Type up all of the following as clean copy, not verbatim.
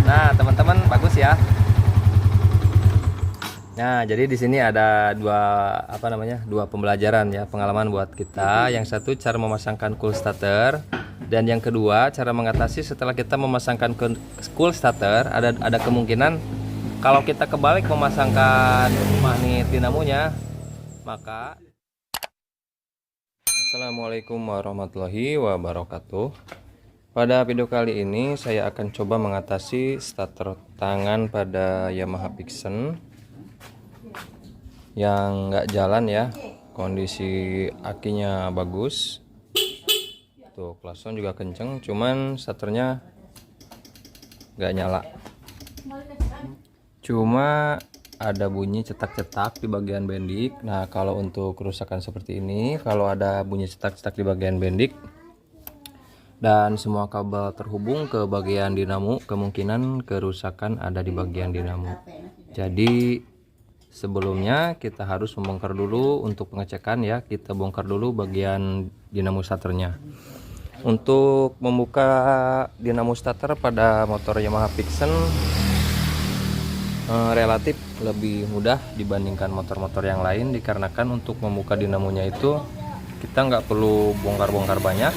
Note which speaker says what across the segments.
Speaker 1: Nah, teman-teman, bagus ya. Nah, jadi di sini ada dua pembelajaran ya, pengalaman buat kita. Yang satu cara memasangkan cool starter, dan yang kedua cara mengatasi setelah kita memasangkan cool starter. Ada kemungkinan kalau kita kebalik memasangkan magnet dinamonya, maka Assalamualaikum warahmatullahi wabarakatuh. Pada video kali ini saya akan coba mengatasi starter tangan pada Yamaha Pixen yang nggak jalan ya. Kondisi akinya bagus, tuh klakson juga kenceng, cuman starternya nggak nyala. Cuma ada bunyi cetak-cetak di bagian bendik. Nah, kalau untuk kerusakan seperti ini, kalau ada bunyi cetak-cetak di bagian bendik dan semua kabel terhubung ke bagian dinamo, kemungkinan kerusakan ada di bagian dinamo. Jadi sebelumnya kita harus membongkar dulu untuk pengecekan ya. Kita bongkar dulu bagian dinamo starternya. Untuk membuka dinamo starter pada motor Yamaha Pixen relatif lebih mudah dibandingkan motor-motor yang lain, dikarenakan untuk membuka dinamonya itu kita nggak perlu bongkar-bongkar banyak.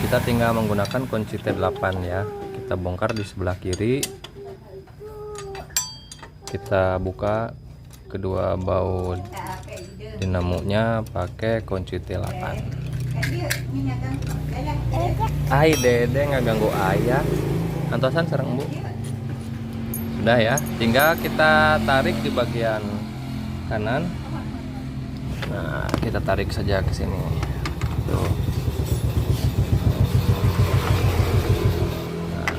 Speaker 1: Kita tinggal menggunakan kunci T8 ya. Kita bongkar di sebelah kiri, kita buka kedua baut dinamonya pakai kunci T8. Ai dede nggak ganggu ayah antosan serang bu. Sudah ya, tinggal kita tarik di bagian kanan. Nah, kita tarik saja ke sini. Tuh. Nah,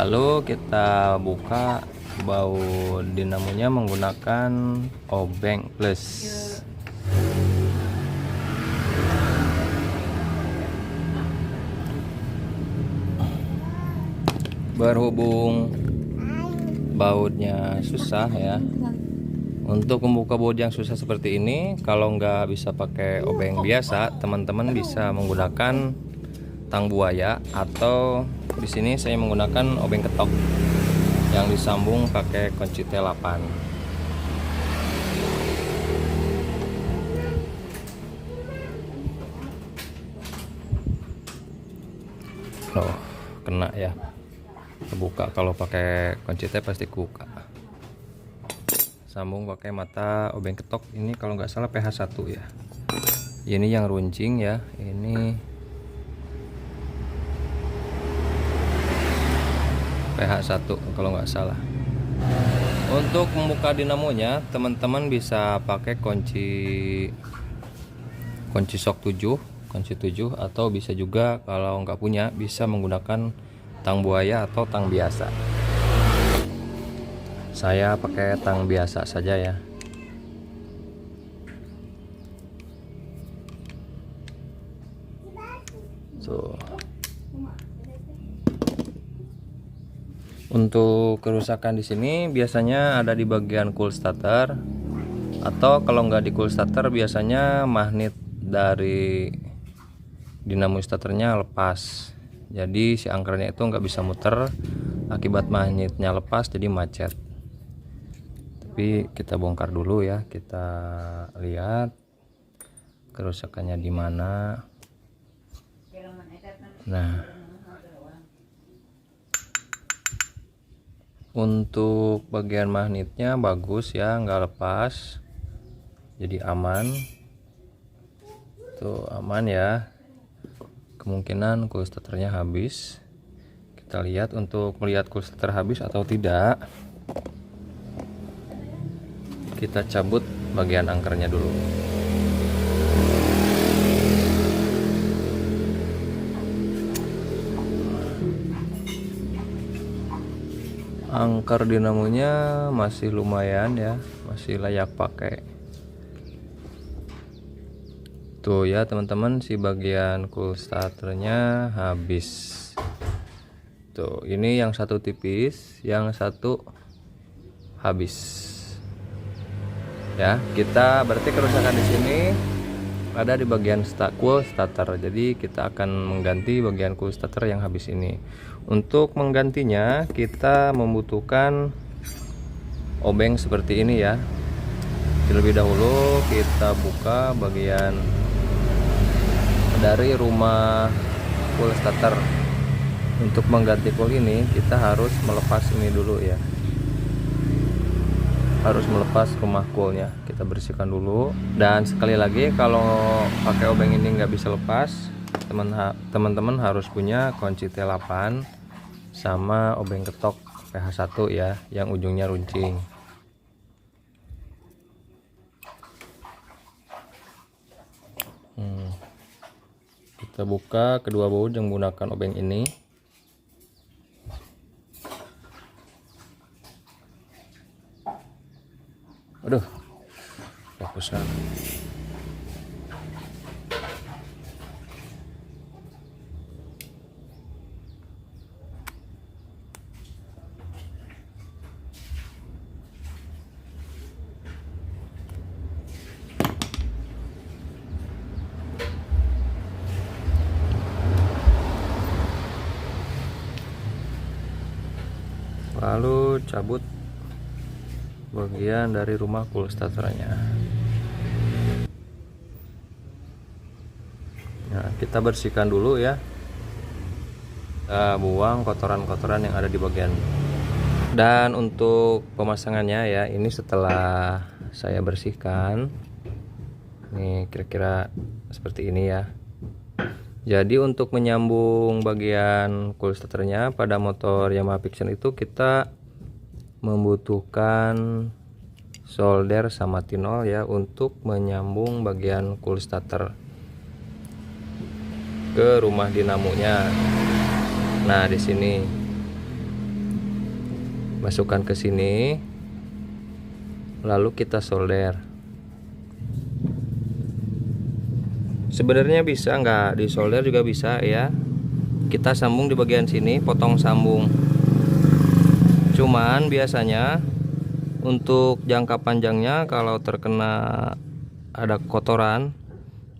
Speaker 1: lalu kita buka baut dinamonya menggunakan obeng plus. Berhubung bautnya susah ya, untuk membuka baut yang susah seperti ini, kalau nggak bisa pakai obeng biasa, teman-teman bisa menggunakan tang buaya, atau di sini saya menggunakan obeng ketok yang disambung pakai kunci T8. Oh, kena ya. Kebuka kalau pakai kunci T pasti kebuka. Sambung pakai mata obeng ketok ini, kalau nggak salah PH1 ya. Ini yang runcing ya, ini PH1 kalau nggak salah. Untuk membuka dinamonya teman-teman bisa pakai kunci shock 7, kunci 7, atau bisa juga kalau nggak punya bisa menggunakan tang buaya atau tang biasa. Saya pakai tang biasa saja ya. So, untuk kerusakan di sini biasanya ada di bagian cool starter, atau kalau nggak di cool starter biasanya magnet dari dinamo starternya lepas. Jadi si angkernya itu nggak bisa muter akibat magnetnya lepas, jadi macet. Tapi kita bongkar dulu ya, kita lihat kerusakannya di mana. Nah, untuk bagian magnetnya bagus ya, nggak lepas, jadi aman. Tuh aman ya. Kemungkinan cool starternya habis. Kita lihat untuk melihat cool starter habis atau tidak. Kita cabut bagian angkernya dulu. Angker dinamonya masih lumayan ya, masih layak pakai. Tuh ya teman-teman, si bagian cool starternya habis. Tuh, ini yang satu tipis, yang satu habis. Ya, kita berarti kerusakan di sini ada di bagian cool starter. Jadi kita akan mengganti bagian cool starter yang habis ini. Untuk menggantinya kita membutuhkan obeng seperti ini ya. Terlebih dahulu kita buka bagian dari rumah cool starter. Untuk mengganti cool ini kita harus melepas ini dulu ya, harus melepas rumah coolnya. Kita bersihkan dulu. Dan sekali lagi, kalau pakai obeng ini nggak bisa lepas, teman-teman harus punya kunci T8 sama obeng ketok PH1 ya, yang ujungnya runcing. Kita buka kedua baut yang menggunakan obeng ini. Aduh, fokusnya. Lalu cabut bagian dari rumah cool starternya. Nah, kita bersihkan dulu ya. Kita buang kotoran-kotoran yang ada di bagian. Dan untuk pemasangannya ya, ini setelah saya bersihkan. Nih kira-kira seperti ini ya. Jadi untuk menyambung bagian cool starternya pada motor Yamaha Vixion itu kita membutuhkan solder sama tinol ya, untuk menyambung bagian cool starter ke rumah dinamonya. Nah, di sini masukkan ke sini, lalu kita solder. Sebenarnya bisa nggak disolder juga bisa ya. Kita sambung di bagian sini, potong sambung. Cuman biasanya untuk jangka panjangnya kalau terkena ada kotoran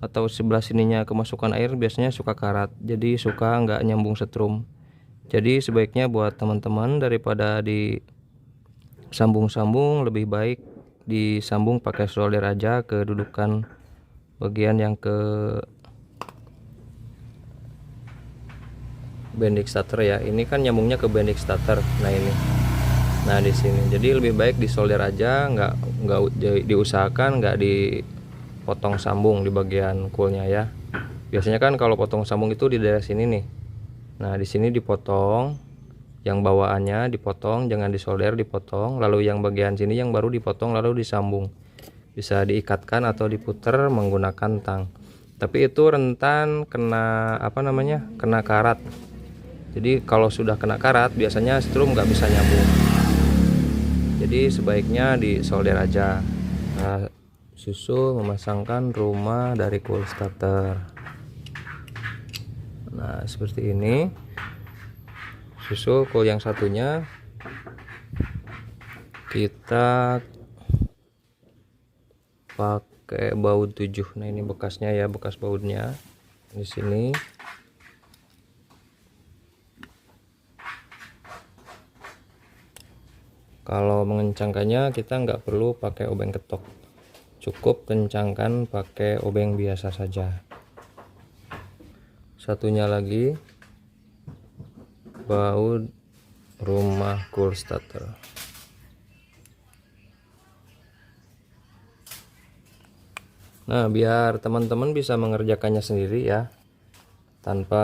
Speaker 1: atau sebelah sininya kemasukan air, biasanya suka karat, jadi suka nggak nyambung setrum. Jadi sebaiknya buat teman-teman, daripada disambung-sambung, lebih baik disambung pakai solder aja ke dudukan bagian yang ke bendik starter ya. Ini kan nyambungnya ke bendik starter. Nah ini. Nah di sini. Jadi lebih baik disolder aja, nggak diusahakan nggak dipotong sambung di bagian coolnya ya. Biasanya kan kalau potong sambung itu di daerah sini nih. Nah di sini dipotong, yang bawaannya dipotong, jangan disolder, dipotong. Lalu yang bagian sini yang baru dipotong lalu disambung. Bisa diikatkan atau diputer menggunakan tang. Tapi itu rentan kena kena karat. Jadi kalau sudah kena karat biasanya strum nggak bisa nyambung. Jadi sebaiknya disolder aja. Nah, susul memasangkan rumah dari cool starter. Nah seperti ini. Susul cool yang satunya kita pakai baut 7. Nah ini bekasnya ya, bekas bautnya di sini. Kalau mengencangkannya kita nggak perlu pakai obeng ketok, cukup kencangkan pakai obeng biasa saja. Satunya lagi baut rumah cool starter. Nah biar teman-teman bisa mengerjakannya sendiri ya, tanpa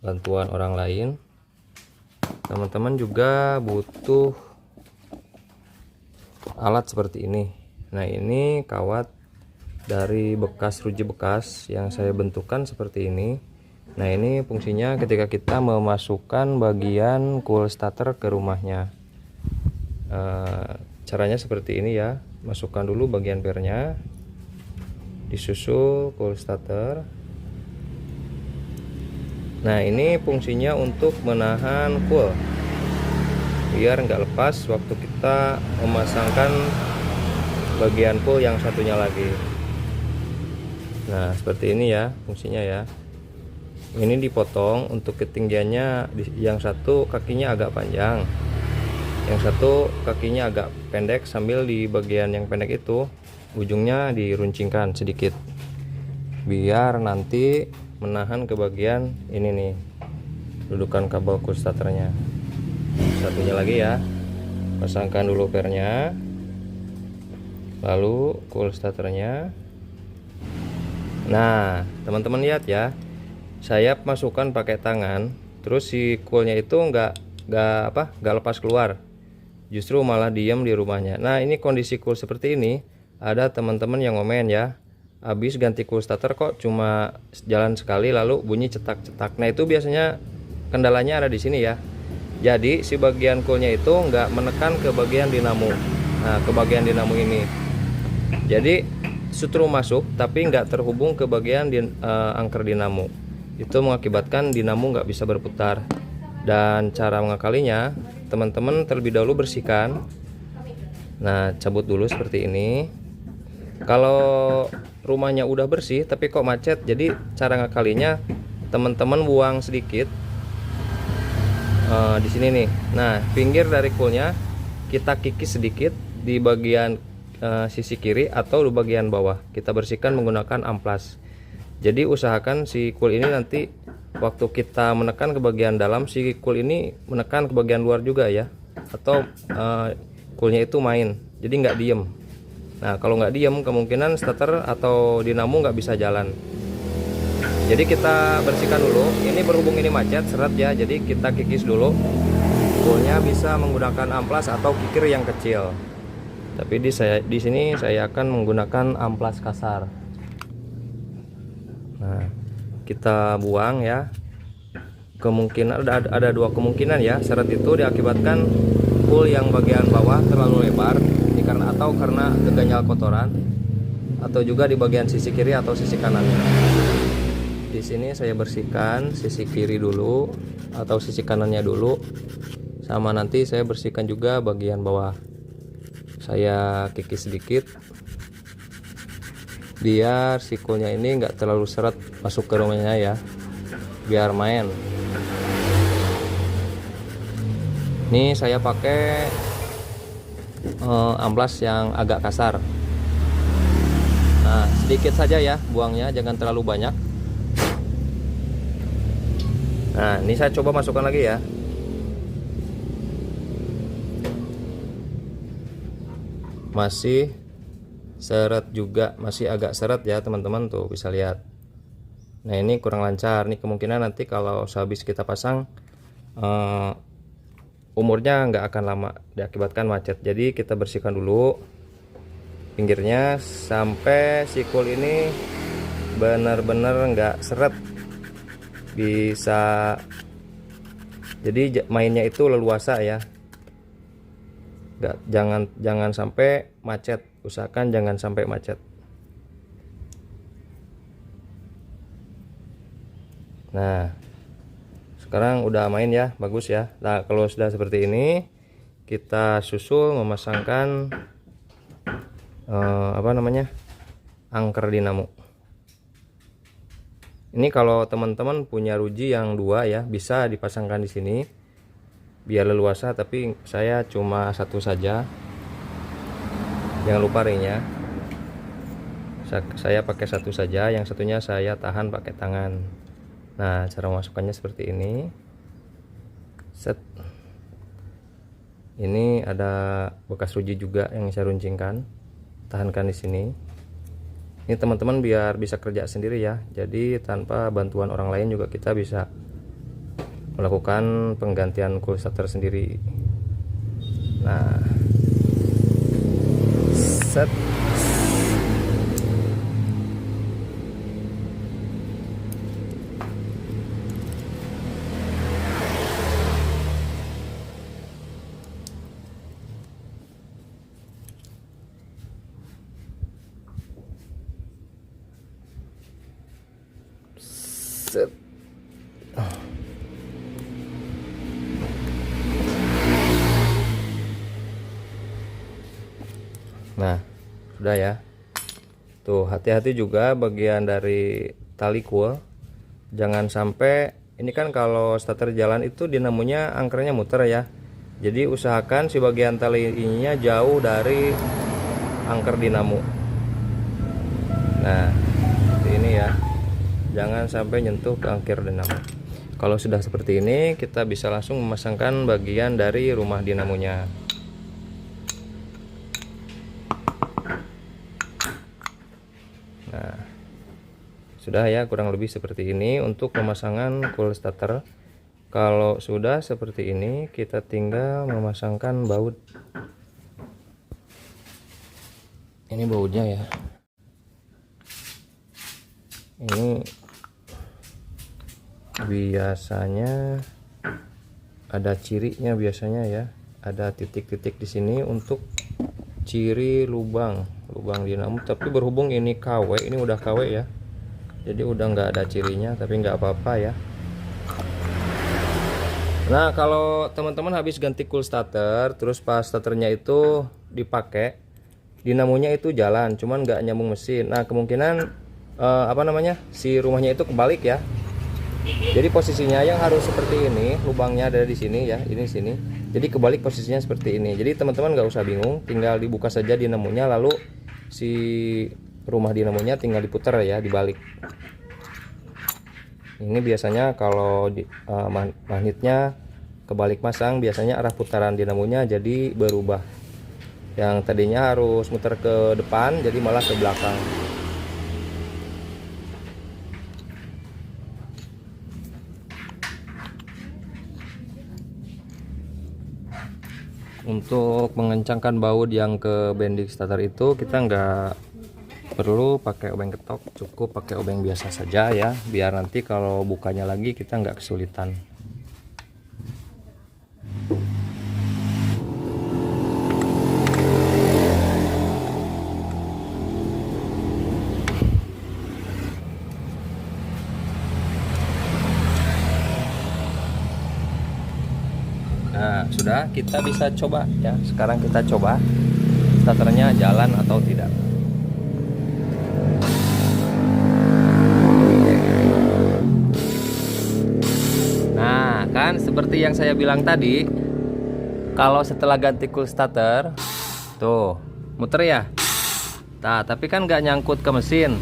Speaker 1: bantuan orang lain, teman-teman juga butuh alat seperti ini. Nah ini kawat dari bekas ruji bekas yang saya bentukkan seperti ini. Nah ini fungsinya ketika kita memasukkan bagian cool starter ke rumahnya. Caranya seperti ini ya, masukkan dulu bagian pernya, disusul cool starter. Nah ini fungsinya untuk menahan cool biar nggak lepas waktu kita memasangkan bagian cool yang satunya lagi. Nah, seperti ini ya fungsinya ya. Ini dipotong untuk ketinggiannya, yang satu kakinya agak panjang, yang satu kakinya agak pendek, sambil di bagian yang pendek itu ujungnya diruncingkan sedikit biar nanti menahan ke bagian ini nih, dudukan kabel cool starternya. Satunya lagi ya, pasangkan dulu pernya, lalu cool starternya. Nah, teman-teman lihat ya, saya masukkan pakai tangan, terus si coolnya itu nggak lepas keluar, justru malah diem di rumahnya. Nah, ini kondisi cool seperti ini, ada teman-teman yang ngomen ya, habis ganti cool starter kok cuma jalan sekali lalu bunyi cetak-cetak. Nah, itu biasanya kendalanya ada di sini ya. Jadi si bagian coolnya itu nggak menekan ke bagian dinamo. Nah, ke bagian dinamo ini, jadi setrum masuk tapi nggak terhubung ke bagian angker dinamo. Itu mengakibatkan dinamo nggak bisa berputar. Dan cara mengakalinya, teman-teman terlebih dahulu bersihkan. Nah, cabut dulu seperti ini. Kalau rumahnya udah bersih tapi kok macet, jadi cara ngakalinya teman-teman buang sedikit di sini nih. Nah, pinggir dari coolnya kita kikis sedikit di bagian sisi kiri atau di bagian bawah. Kita bersihkan menggunakan amplas. Jadi usahakan si cool ini nanti waktu kita menekan ke bagian dalam, si cool ini menekan ke bagian luar juga ya, atau coolnya itu main, jadi nggak diem. Nah, kalau nggak diem kemungkinan starter atau dinamo nggak bisa jalan. Jadi kita bersihkan dulu. Ini berhubung ini macet seret ya, jadi kita kikis dulu. Coolnya bisa menggunakan amplas atau kikir yang kecil. Tapi di sini saya akan menggunakan amplas kasar. Nah, kita buang ya. Kemungkinan ada dua kemungkinan ya. Seret itu diakibatkan cool yang bagian bawah terlalu lebar, ini karena keganjal kotoran, atau juga di bagian sisi kiri atau sisi kanannya. Di sini saya bersihkan sisi kiri dulu atau sisi kanannya dulu, sama nanti saya bersihkan juga bagian bawah. Saya kikis sedikit biar si coolnya ini enggak terlalu seret masuk ke rumahnya ya, biar main. Ini saya pakai amplas yang agak kasar. Nah, sedikit saja ya buangnya, jangan terlalu banyak. Nah, ini saya coba masukkan lagi ya. Masih seret juga, masih agak seret ya teman-teman, tuh bisa lihat. Nah, ini kurang lancar nih, kemungkinan nanti kalau sehabis kita pasang umurnya nggak akan lama diakibatkan macet. Jadi kita bersihkan dulu pinggirnya sampai si cool ini benar-benar nggak seret, bisa jadi mainnya itu leluasa ya. Jangan sampai macet, usahakan jangan sampai macet. Nah, sekarang udah main ya, bagus ya. Nah, kalau sudah seperti ini, kita susul memasangkan angker dinamo. Ini kalau teman-teman punya ruji yang dua ya, bisa dipasangkan di sini biar leluasa, tapi saya cuma satu saja. Jangan lupa ringnya. Saya pakai satu saja, yang satunya saya tahan pakai tangan. Nah, cara memasukkannya seperti ini. Set. Ini ada bekas ruji juga yang saya runcingkan. Tahankan di sini. Ini teman-teman biar bisa kerja sendiri ya. Jadi tanpa bantuan orang lain juga kita bisa melakukan penggantian cool starter sendiri. Nah, set. Set. Nah, sudah ya. Tuh, hati-hati juga bagian dari tali cool. Jangan sampai, ini kan kalau starter jalan itu dinamonya angkernya muter ya. Jadi usahakan si bagian tali ininya jauh dari angker dinamo. Nah, seperti ini ya. Jangan sampai nyentuh ke angker dinamo. Kalau sudah seperti ini, kita bisa langsung memasangkan bagian dari rumah dinamonya. Nah, sudah ya, kurang lebih seperti ini untuk pemasangan cool starter. Kalau sudah seperti ini, kita tinggal memasangkan baut. Ini bautnya ya. Ini biasanya ada cirinya biasanya ya. Ada titik-titik di sini untuk ciri lubang dinamo, tapi berhubung ini KW, ini udah KW ya, jadi udah nggak ada cirinya, tapi nggak apa-apa ya. Nah, kalau teman-teman habis ganti cool starter, terus pas starternya itu dipakai, dinamonya itu jalan, cuman nggak nyambung mesin. Nah, kemungkinan si rumahnya itu kebalik ya. Jadi posisinya yang harus seperti ini, lubangnya ada di sini ya, ini sini. Jadi kebalik posisinya seperti ini. Jadi teman-teman nggak usah bingung, tinggal dibuka saja dinamonya, lalu si rumah dinamonya tinggal diputar ya, dibalik. Ini biasanya kalau magnetnya kebalik masang, biasanya arah putaran dinamonya jadi berubah. Yang tadinya harus muter ke depan, jadi malah ke belakang. Untuk mengencangkan baut yang ke bendik starter itu, kita nggak perlu pakai obeng ketok, cukup pakai obeng biasa saja ya, biar nanti kalau bukanya lagi kita nggak kesulitan. Nah, sudah, kita bisa coba ya. Sekarang kita coba starternya jalan atau tidak. Nah, kan seperti yang saya bilang tadi, kalau setelah ganti cool starter, tuh, muter ya. Nah, tapi kan nggak nyangkut ke mesin.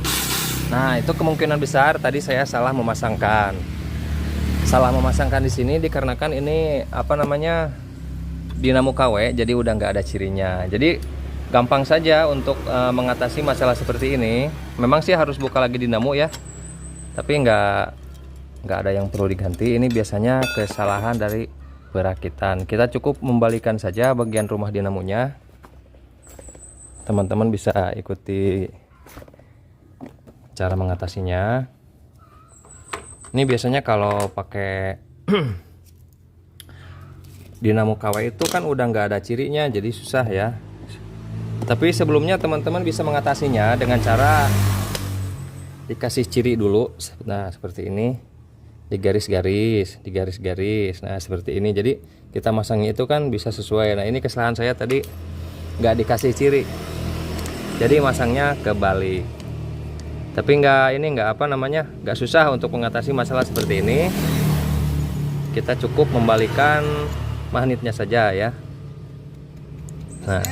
Speaker 1: Nah, itu kemungkinan besar tadi saya salah memasangkan. Salah memasangkan di sini dikarenakan ini dinamo KW, jadi udah nggak ada cirinya. Jadi gampang saja untuk mengatasi masalah seperti ini. Memang sih harus buka lagi dinamo ya, tapi nggak ada yang perlu diganti. Ini biasanya kesalahan dari perakitan. Kita cukup membalikan saja bagian rumah dinamonya. Teman-teman bisa ikuti cara mengatasinya. Ini biasanya kalau pakai dinamo KW itu kan udah nggak ada cirinya, jadi susah ya. Tapi sebelumnya teman-teman bisa mengatasinya dengan cara dikasih ciri dulu. Nah, seperti ini, digaris-garis. Nah, seperti ini. Jadi kita masangnya itu kan bisa sesuai. Nah, ini kesalahan saya tadi nggak dikasih ciri, jadi masangnya kebalik. Tapi nggak susah untuk mengatasi masalah seperti ini. Kita cukup membalikan magnetnya saja ya. Nah,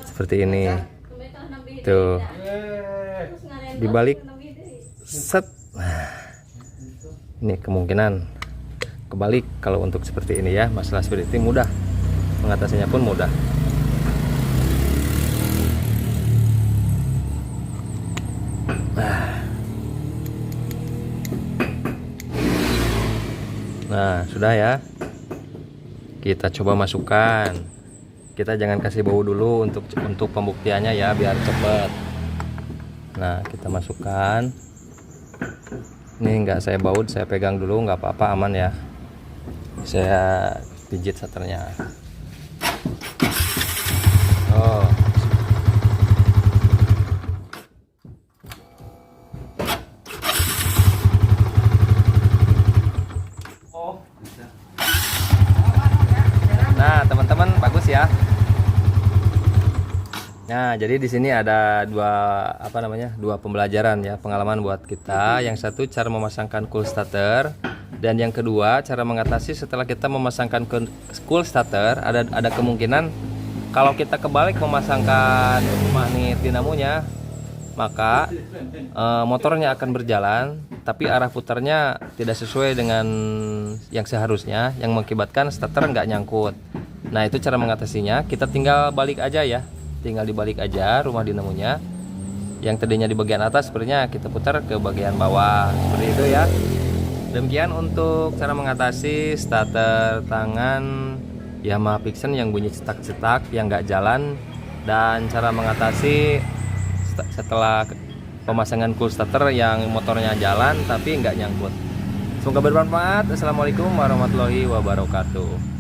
Speaker 1: seperti ini. Tuh, dibalik, set. Nah, ini kemungkinan kebalik kalau untuk seperti ini ya. Masalah seperti ini mudah, mengatasinya pun mudah. Nah, sudah ya. Kita coba masukkan. Kita jangan kasih bau dulu untuk pembuktiannya ya, biar cepat. Nah, kita masukkan. Ini enggak saya baut, saya pegang dulu, nggak apa-apa, aman ya. Saya pijit starternya. Oh. Nah, teman-teman, bagus ya. Nah, jadi di sini ada dua pembelajaran ya, pengalaman buat kita. Yang satu cara memasangkan cool starter, dan yang kedua cara mengatasi setelah kita memasangkan cool starter. Ada kemungkinan kalau kita kebalik memasangkan magnet dinamonya, maka motornya akan berjalan, tapi arah putarnya tidak sesuai dengan yang seharusnya, yang mengakibatkan starter nggak nyangkut. Nah, itu cara mengatasinya. Kita tinggal balik aja ya. Tinggal dibalik aja rumah dinamonya, yang tadinya di bagian atas sepertinya kita putar ke bagian bawah seperti itu ya. Demikian untuk cara mengatasi starter tangan Yamaha Pixen yang bunyi cetak-cetak yang nggak jalan, dan cara mengatasi setelah pemasangan cool starter yang motornya jalan tapi nggak nyangkut. Semoga bermanfaat. Assalamualaikum warahmatullahi wabarakatuh.